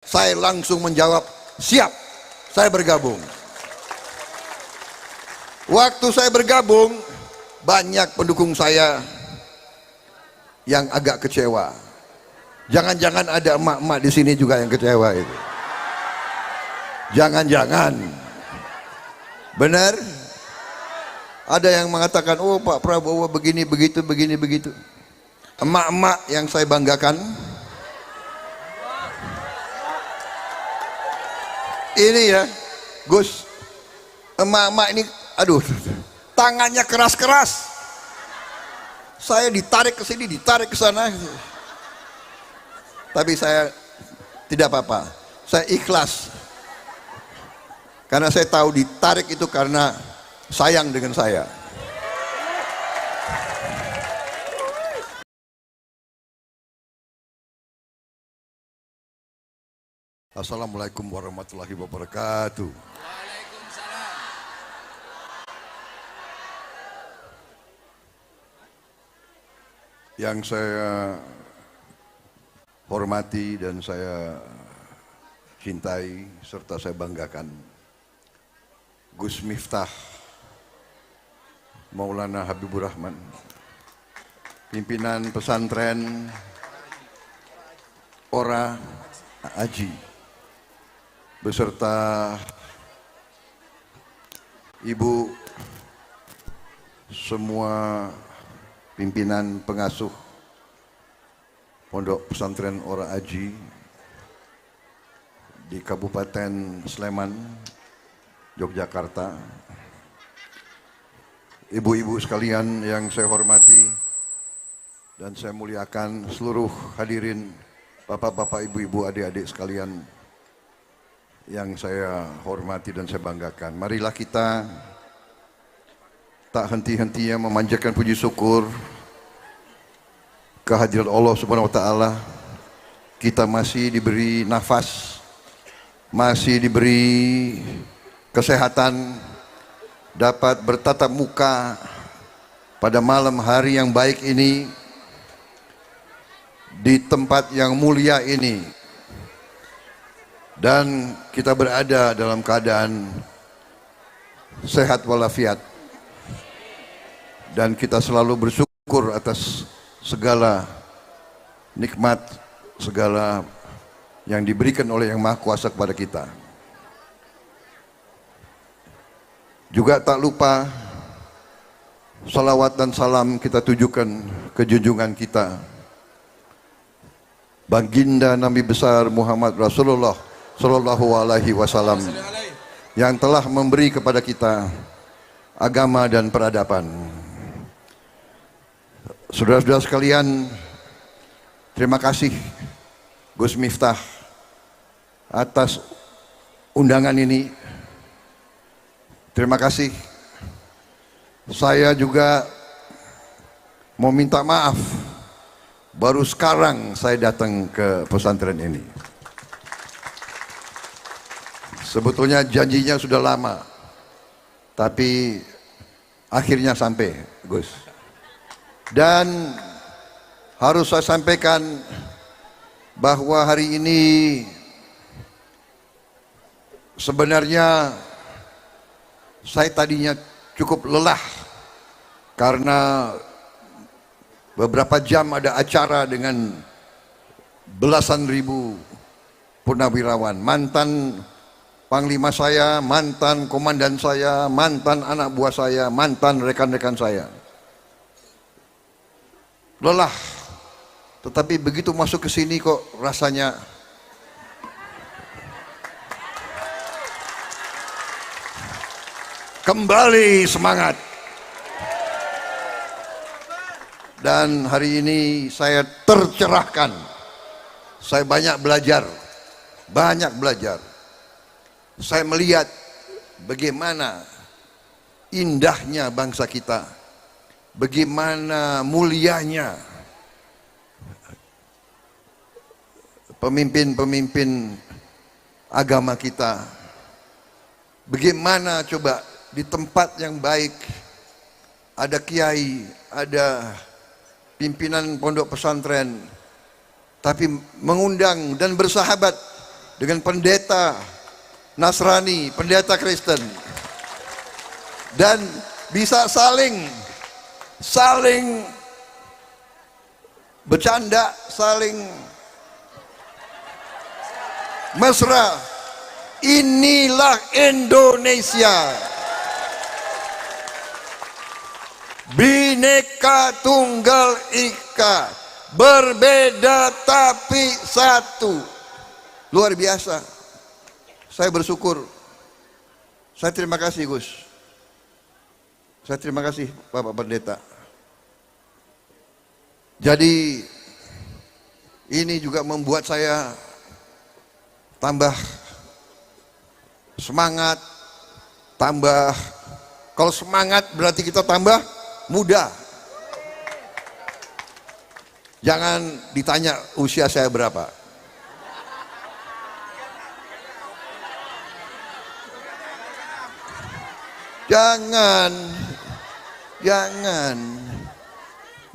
Saya langsung menjawab, siap, saya bergabung. Waktu saya bergabung, banyak pendukung saya yang agak kecewa. Jangan-jangan ada emak-emak di sini juga yang kecewa itu. Jangan-jangan. Benar? Ada yang mengatakan, oh Pak Prabowo begini, begitu, begini, begitu. Emak-emak yang saya banggakan, ini ya, Gus, emak-emak ini, aduh, tangannya keras-keras. Saya ditarik ke sini, ditarik ke sana. Tapi saya tidak apa-apa. Saya ikhlas. Karena saya tahu ditarik itu karena sayang dengan saya. Assalamualaikum warahmatullahi wabarakatuh. Waalaikumsalam. Yang saya hormati dan saya cintai serta saya banggakan, Gus Miftah Maulana Habibur Rahman, pimpinan pesantren Ora Aji, beserta ibu semua pimpinan pengasuh Pondok Pesantren Ora Aji di Kabupaten Sleman, Yogyakarta. Ibu-ibu sekalian yang saya hormati dan saya muliakan, seluruh hadirin, bapak-bapak, ibu-ibu, adik-adik sekalian yang saya hormati dan saya banggakan. Marilah kita tak henti-hentinya memanjatkan puji syukur kehadirat Allah Subhanahu wa taala. Kita masih diberi nafas, masih diberi kesehatan, dapat bertatap muka pada malam hari yang baik ini di tempat yang mulia ini, dan kita berada dalam keadaan sehat walafiat, dan kita selalu bersyukur atas segala nikmat, segala yang diberikan oleh Yang Maha Kuasa kepada kita. Juga tak lupa salawat dan salam kita tujukan ke junjungan kita, Baginda Nabi besar Muhammad Rasulullah Sallallahu Alaihi Wasallam, yang telah memberi kepada kita agama dan peradaban. Saudara-saudara sekalian, terima kasih Gus Miftah atas undangan ini. Terima kasih. Saya juga mau minta maaf, baru sekarang saya datang ke pesantren ini. Sebetulnya janjinya sudah lama, tapi akhirnya sampai, Gus. Dan harus saya sampaikan bahwa hari ini sebenarnya saya tadinya cukup lelah karena beberapa jam ada acara dengan belasan ribu purnawirawan, mantan panglima saya, mantan komandan saya, mantan anak buah saya, mantan rekan-rekan saya. Lelah, tetapi begitu masuk ke sini kok rasanya kembali semangat. Dan hari ini saya tercerahkan. Saya banyak belajar. Saya melihat bagaimana indahnya bangsa kita, bagaimana mulianya pemimpin-pemimpin agama kita, bagaimana coba di tempat yang baik ada kiai, ada pimpinan pondok pesantren, tapi mengundang dan bersahabat dengan pendeta Nasrani, pendeta Kristen, dan bisa saling bercanda, saling mesra. Inilah Indonesia. Bhinneka Tunggal Ika, berbeda tapi satu. Luar biasa. Saya bersyukur. Saya terima kasih, Gus. Saya terima kasih Bapak Pendeta. Jadi ini juga membuat saya tambah semangat, kalau semangat berarti kita tambah muda. Jangan ditanya usia saya berapa. Jangan.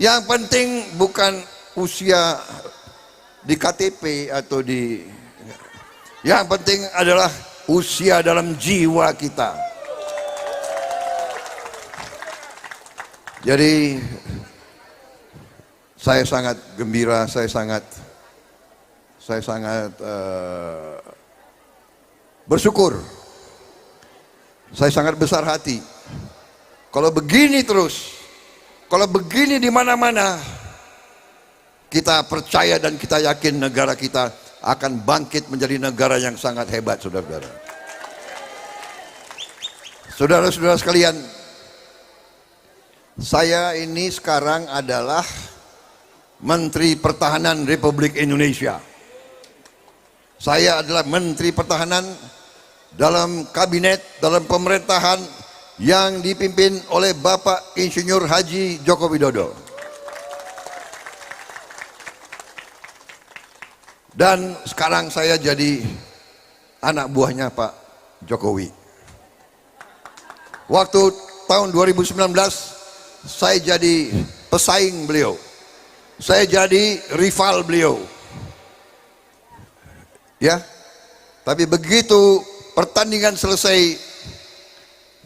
Yang penting bukan usia di KTP atau di, yang penting adalah usia dalam jiwa kita. Jadi saya sangat gembira, saya sangat bersyukur, saya sangat besar hati. Kalau begini terus, kalau begini di mana-mana, kita percaya dan kita yakin negara kita akan bangkit menjadi negara yang sangat hebat, saudara-saudara. Saudara-saudara sekalian, saya ini sekarang adalah Menteri Pertahanan Republik Indonesia. Saya adalah Menteri Pertahanan dalam kabinet, dalam pemerintahan yang dipimpin oleh Bapak Insinyur Haji Joko Widodo. Dan sekarang saya jadi anak buahnya Pak Jokowi. Waktu tahun 2019 saya jadi pesaing beliau. Saya jadi rival beliau. Ya. Tapi begitu pertandingan selesai,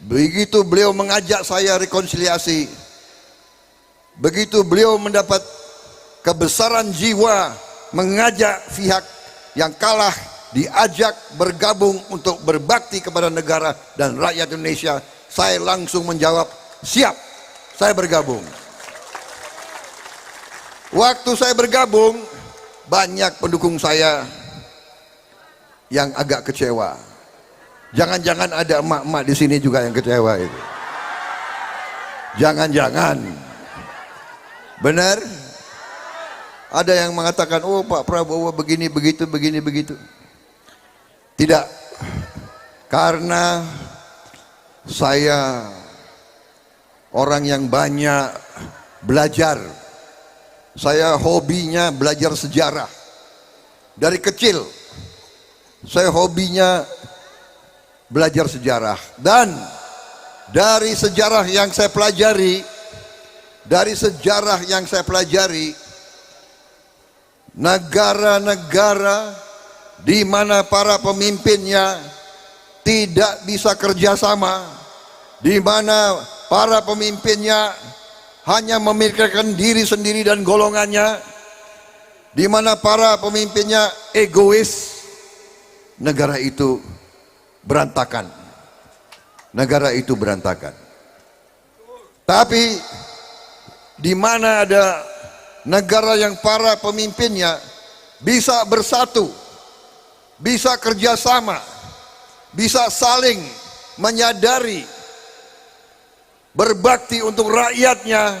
begitu beliau mengajak saya rekonsiliasi, begitu beliau mendapat kebesaran jiwa mengajak pihak yang kalah diajak bergabung untuk berbakti kepada negara dan rakyat Indonesia, saya langsung menjawab, siap, saya bergabung. Waktu saya bergabung, banyak pendukung saya yang agak kecewa. Jangan-jangan ada emak-emak di sini juga yang kecewa itu. Jangan-jangan. Benar? Ada yang mengatakan, oh Pak Prabowo begini begitu, begini begitu. Tidak. Karena saya orang yang banyak belajar. Saya hobinya belajar sejarah. Dari kecil saya hobinya belajar sejarah, dan dari sejarah yang saya pelajari, negara-negara di mana para pemimpinnya tidak bisa kerjasama, di mana para pemimpinnya hanya memikirkan diri sendiri dan golongannya, di mana para pemimpinnya egois, negara itu berantakan. Negara itu berantakan. Tapi di mana ada negara yang para pemimpinnya bisa bersatu, bisa kerjasama, bisa saling menyadari, berbakti untuk rakyatnya,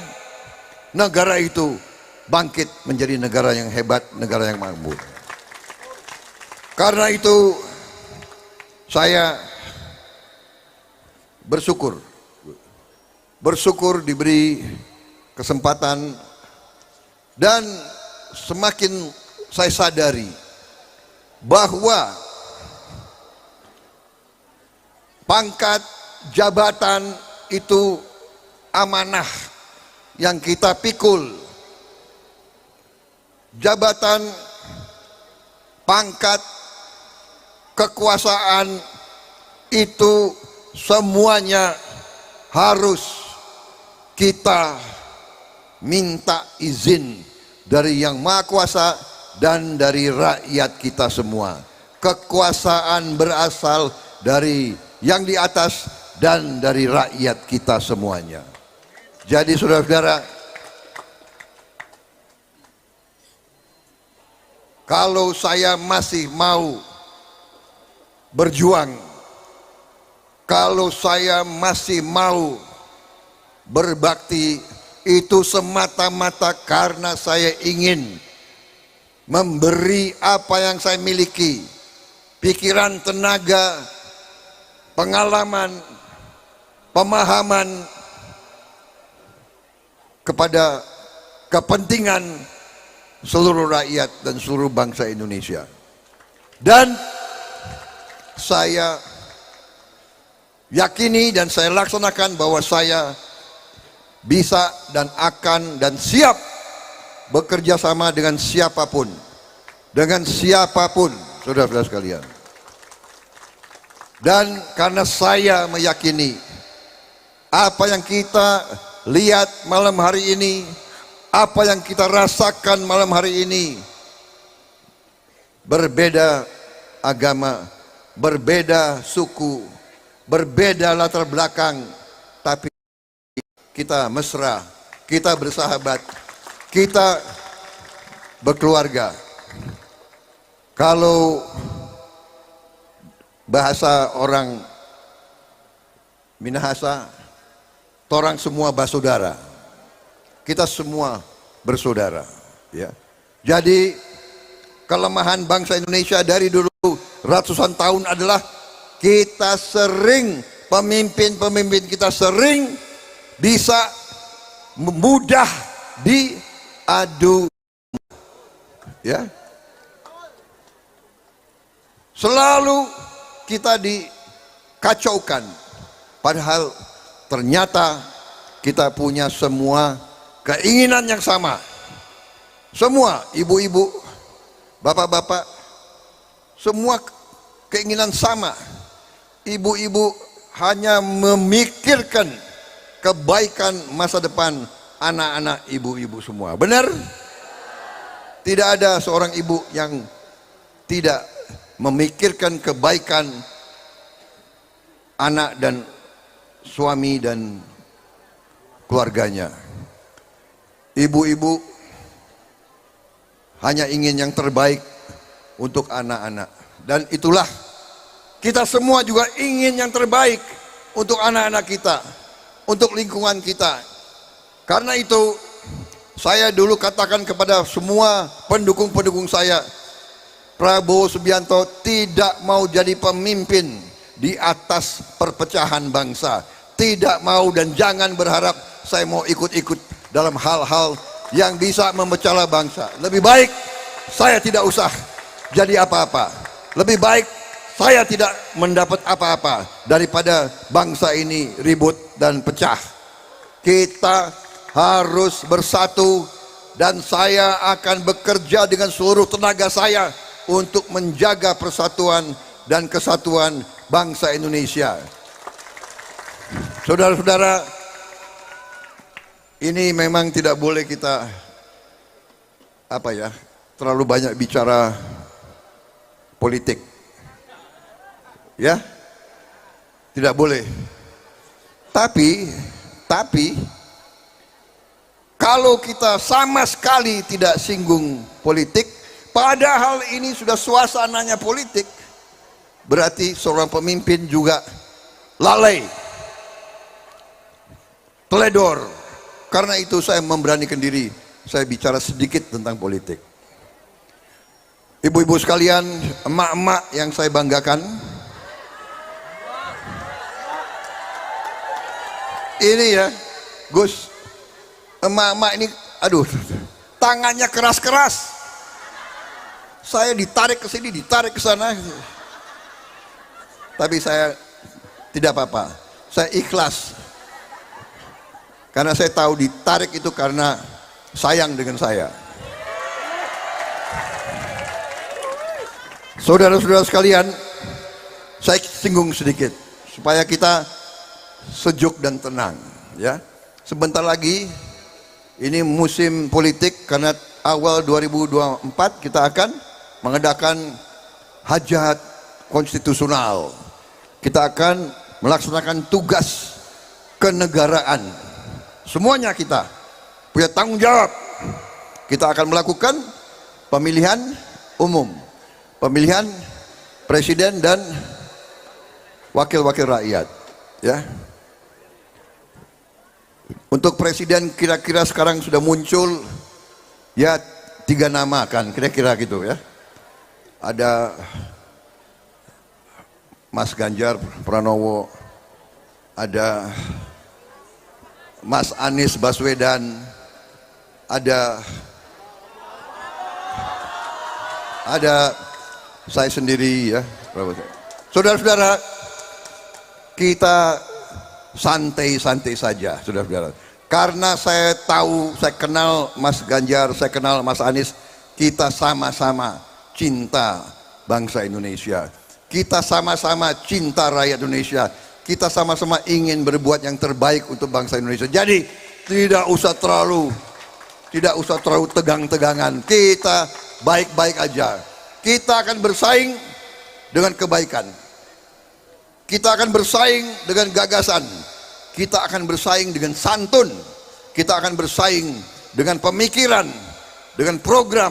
negara itu bangkit menjadi negara yang hebat, negara yang makmur. Karena itu saya bersyukur diberi kesempatan, dan semakin saya sadari bahwa pangkat jabatan itu amanah yang kita pikul. Jabatan, pangkat kekuasaan itu semuanya harus kita minta izin dari Yang Maha Kuasa dan dari rakyat kita semua. Kekuasaan berasal dari yang di atas dan dari rakyat kita semuanya. Jadi saudara-saudara, kalau saya masih mau berjuang, kalau saya masih mau berbakti, itu semata-mata karena saya ingin memberi apa yang saya miliki, pikiran, tenaga, pengalaman, pemahaman kepada kepentingan seluruh rakyat dan seluruh bangsa Indonesia. Dan saya yakini dan saya laksanakan bahwa saya bisa dan akan dan siap bekerja sama dengan siapapun, saudara-saudara sekalian. Dan karena saya meyakini apa yang kita lihat malam hari ini, apa yang kita rasakan malam hari ini, berbeda agama, berbeda suku, berbeda latar belakang, tapi kita mesra, kita bersahabat, kita berkeluarga. Kalau bahasa orang Minahasa, torang semua basudara, kita semua bersaudara, ya. Jadi kelemahan bangsa Indonesia dari dulu ratusan tahun adalah kita sering, pemimpin-pemimpin kita sering bisa mudah diadu, ya. Selalu kita dikacaukan, padahal ternyata kita punya semua keinginan yang sama. Semua ibu-ibu, bapak-bapak, semua keinginan sama. Ibu-ibu hanya memikirkan kebaikan masa depan anak-anak ibu-ibu semua. Benar? Tidak ada seorang ibu yang tidak memikirkan kebaikan anak dan suami dan keluarganya. Ibu-ibu hanya ingin yang terbaik untuk anak-anak. Dan itulah kita semua juga ingin yang terbaik untuk anak-anak kita, untuk lingkungan kita. Karena itu saya dulu katakan kepada semua pendukung-pendukung saya, Prabowo Subianto tidak mau jadi pemimpin di atas perpecahan bangsa. Tidak mau dan jangan berharap saya mau ikut-ikut dalam hal-hal yang bisa memecah bangsa. Lebih baik saya tidak usah jadi apa-apa. Lebih baik saya tidak mendapat apa-apa daripada bangsa ini ribut dan pecah. Kita harus bersatu dan saya akan bekerja dengan seluruh tenaga saya untuk menjaga persatuan dan kesatuan bangsa Indonesia. Saudara-saudara, ini memang tidak boleh kita terlalu banyak bicara politik. Ya? Tidak boleh. Tapi kalau kita sama sekali tidak singgung politik, padahal ini sudah suasananya politik, berarti seorang pemimpin juga lalai, teledor. Karena itu saya memberanikan diri, saya bicara sedikit tentang politik. Ibu-ibu sekalian, emak-emak yang saya banggakan, ini ya Gus, emak-emak ini, aduh, tangannya keras-keras. Saya ditarik ke sini, ditarik ke sana. Tapi saya tidak apa-apa. Saya ikhlas. Karena saya tahu ditarik itu karena sayang dengan saya. Saudara-saudara sekalian, saya singgung sedikit supaya kita sejuk dan tenang, ya. Sebentar lagi ini musim politik karena awal 2024 kita akan mengadakan hajat konstitusional. Kita akan melaksanakan tugas kenegaraan. Semuanya kita punya tanggung jawab. Kita akan melakukan pemilihan umum, pemilihan presiden dan wakil-wakil rakyat, ya. Untuk presiden kira-kira sekarang sudah muncul ya 3 nama kan, kira-kira gitu ya. Ada Mas Ganjar Pranowo, ada Mas Anies Baswedan, ada saya sendiri, ya. Saudara-saudara, kita santai-santai saja, saudara-saudara. Karena saya tahu, saya kenal Mas Ganjar, saya kenal Mas Anies, kita sama-sama cinta bangsa Indonesia. Kita sama-sama cinta rakyat Indonesia. Kita sama-sama ingin berbuat yang terbaik untuk bangsa Indonesia. Jadi tidak usah terlalu tegang-tegangan. Kita baik-baik aja. Kita akan bersaing dengan kebaikan. Kita akan bersaing dengan gagasan. Kita akan bersaing dengan santun. Kita akan bersaing dengan pemikiran, dengan program.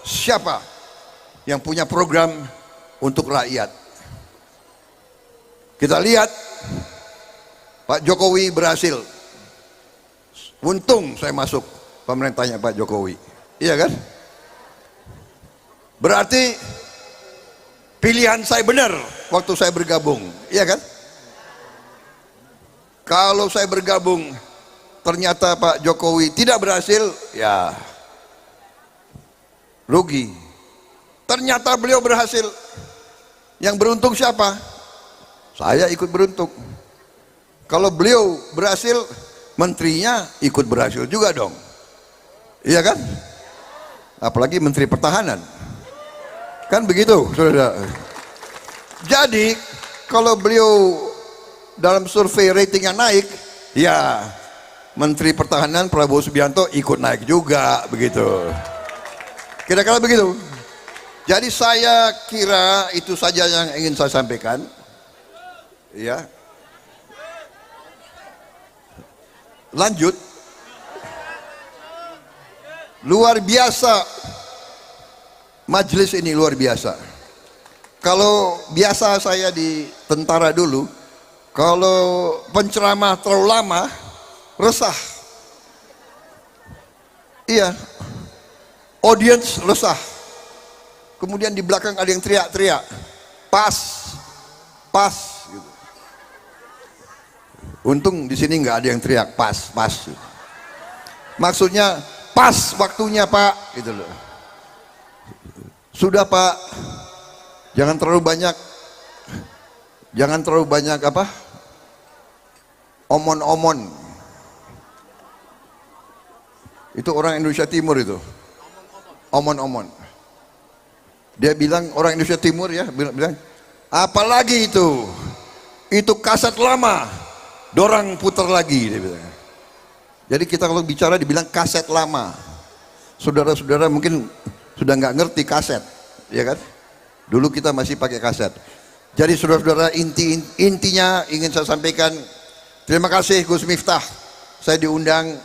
Siapa yang punya program untuk rakyat? Kita lihat Pak Jokowi berhasil. Untung saya masuk pemerintahnya Pak Jokowi, iya kan? Berarti pilihan saya benar waktu saya bergabung, iya kan? Kalau saya bergabung ternyata Pak Jokowi tidak berhasil, ya rugi. Ternyata beliau berhasil, yang beruntung siapa? Saya ikut beruntung. Kalau beliau berhasil, menterinya ikut berhasil juga dong, iya kan? Apalagi Menteri Pertahanan, kan begitu, saudara. Jadi kalau beliau dalam survei ratingnya naik, ya Menteri Pertahanan Prabowo Subianto ikut naik juga, begitu. Kira-kira begitu. Jadi saya kira itu saja yang ingin saya sampaikan, ya. Lanjut. Luar biasa majelis ini, luar biasa. Kalau biasa saya di tentara dulu, kalau penceramah terlalu lama resah, iya, audience resah. Kemudian di belakang ada yang teriak-teriak, pas gitu. Untung di sini nggak ada yang teriak pas. Maksudnya pas waktunya Pak, gitu loh. Sudah Pak, jangan terlalu banyak apa? Omon-omon. Itu orang Indonesia Timur itu. Omon-omon. Dia bilang orang Indonesia Timur, ya, bilang apalagi itu kaset lama, dorang putar lagi, dia bilang. Jadi kita kalau bicara dibilang kaset lama. Saudara-saudara mungkin sudah nggak ngerti kaset, ya kan? Dulu kita masih pakai kaset. Jadi saudara-saudara, intinya ingin saya sampaikan, terima kasih Gus Miftah, saya diundang.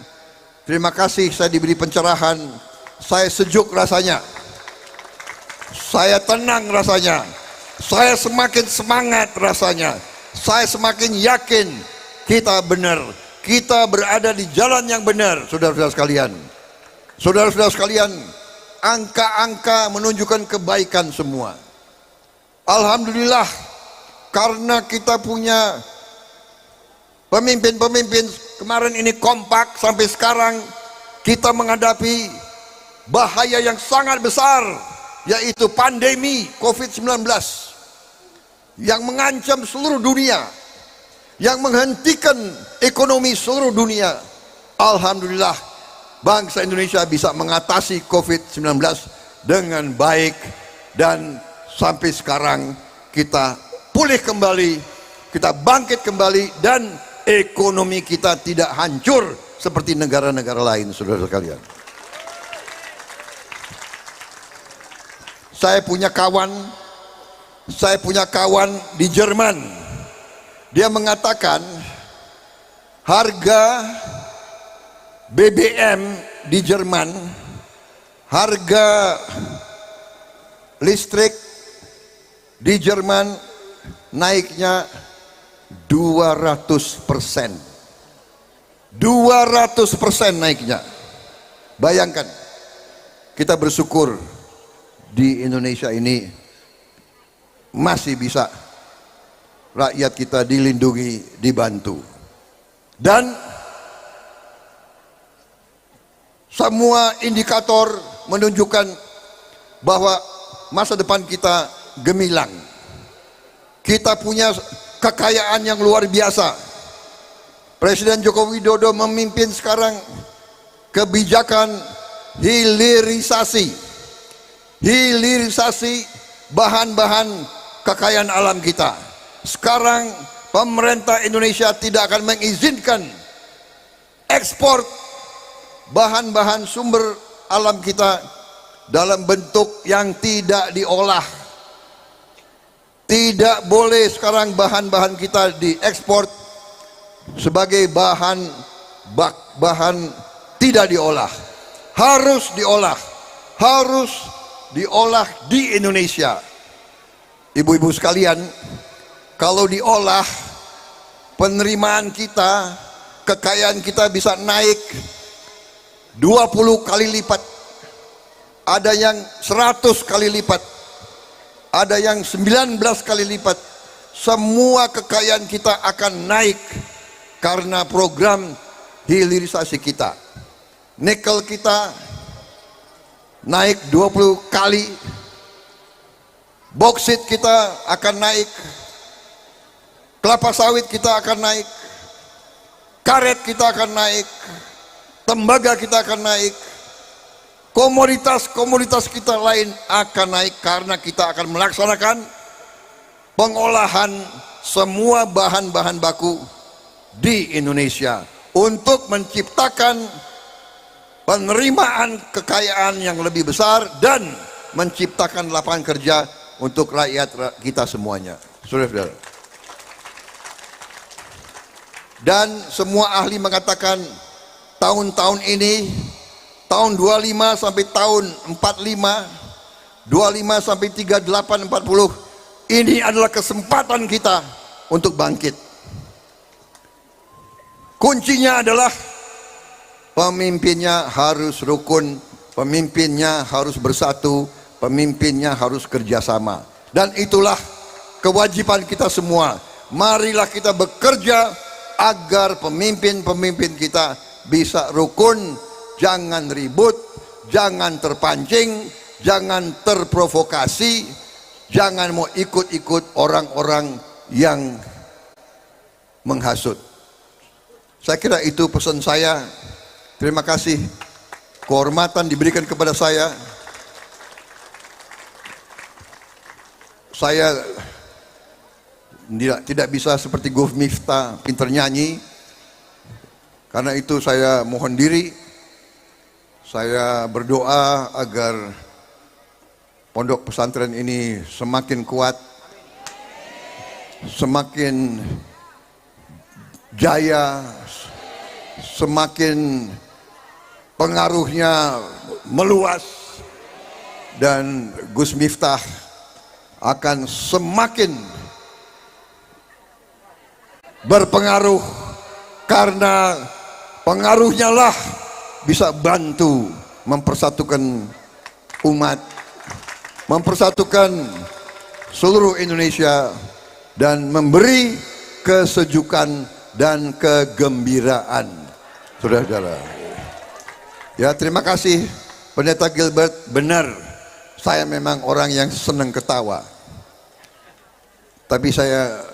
Terima kasih saya diberi pencerahan, saya sejuk rasanya, saya tenang rasanya, saya semakin semangat rasanya, saya semakin yakin kita benar, kita berada di jalan yang benar. Saudara-saudara sekalian, saudara-saudara sekalian, angka-angka menunjukkan kebaikan semua. Alhamdulillah, karena kita punya pemimpin-pemimpin kemarin ini kompak, sampai sekarang kita menghadapi bahaya yang sangat besar, yaitu pandemi COVID-19 yang mengancam seluruh dunia, yang menghentikan ekonomi seluruh dunia. Alhamdulillah, bangsa Indonesia bisa mengatasi COVID-19 dengan baik, dan sampai sekarang kita pulih kembali, kita bangkit kembali, dan ekonomi kita tidak hancur seperti negara-negara lain, saudara sekalian. Saya punya kawan di Jerman. Dia mengatakan harga BBM di Jerman, harga listrik di Jerman naiknya 200%. 200% naiknya. Bayangkan, kita bersyukur di Indonesia ini masih bisa rakyat kita dilindungi, dibantu. Dan semua indikator menunjukkan bahwa masa depan kita gemilang. Kita punya kekayaan yang luar biasa. Presiden Joko Widodo memimpin sekarang kebijakan hilirisasi bahan-bahan kekayaan alam kita. Sekarang pemerintah Indonesia tidak akan mengizinkan ekspor bahan-bahan sumber alam kita dalam bentuk yang tidak diolah. Tidak boleh sekarang bahan-bahan kita diekspor sebagai bahan tidak diolah. Harus diolah di Indonesia. Ibu-ibu sekalian, kalau diolah, penerimaan kita, kekayaan kita bisa naik 20 kali lipat. Ada yang 100 kali lipat, ada yang 19 kali lipat. Semua kekayaan kita akan naik karena program hilirisasi kita. Nikel kita naik 20 kali, boksit kita akan naik, kelapa sawit kita akan naik, karet kita akan naik, tembaga kita akan naik, komoditas kita lain akan naik karena kita akan melaksanakan pengolahan semua bahan-bahan baku di Indonesia untuk menciptakan penerimaan kekayaan yang lebih besar dan menciptakan lapangan kerja untuk rakyat kita semuanya. Saudara-saudara. Dan semua ahli mengatakan tahun-tahun ini, tahun 25 sampai tahun 45, 25 sampai 38, 40, ini adalah kesempatan kita untuk bangkit. Kuncinya adalah pemimpinnya harus rukun, pemimpinnya harus bersatu, pemimpinnya harus kerjasama. Dan itulah kewajiban kita semua. Marilah kita bekerja agar pemimpin-pemimpin kita bisa rukun, jangan ribut, jangan terpancing, jangan terprovokasi, jangan mau ikut-ikut orang-orang yang menghasut. Saya kira itu pesan saya. Terima kasih, kehormatan diberikan kepada saya. Saya tidak bisa seperti Gus Miftah pinter nyanyi. Karena itu saya mohon diri. Saya berdoa agar pondok pesantren ini semakin kuat, semakin jaya, semakin pengaruhnya meluas, dan Gus Miftah akan semakin berpengaruh karena pengaruhnya lah bisa bantu mempersatukan umat, mempersatukan seluruh Indonesia, dan memberi kesejukan dan kegembiraan. Saudara-saudara, ya, terima kasih Pendeta Gilbert. Benar, saya memang orang yang senang ketawa, tapi saya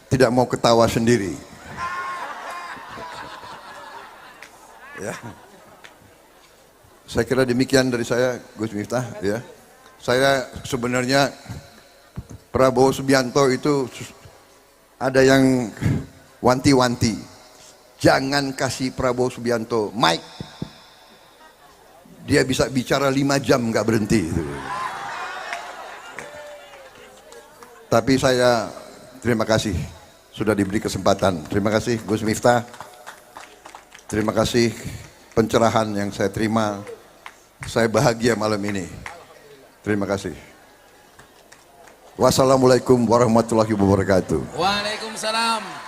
tidak mau ketawa sendiri. Ya, saya kira demikian dari saya, Gus Miftah. Ya, saya sebenarnya Prabowo Subianto itu ada yang wanti-wanti, jangan kasih Prabowo Subianto mic, dia bisa bicara 5 jam nggak berhenti. Tapi saya terima kasih sudah diberi kesempatan. Terima kasih Gus Miftah. Terima kasih pencerahan yang saya terima. Saya bahagia malam ini. Terima kasih. Wassalamualaikum warahmatullahi wabarakatuh. Waalaikumsalam.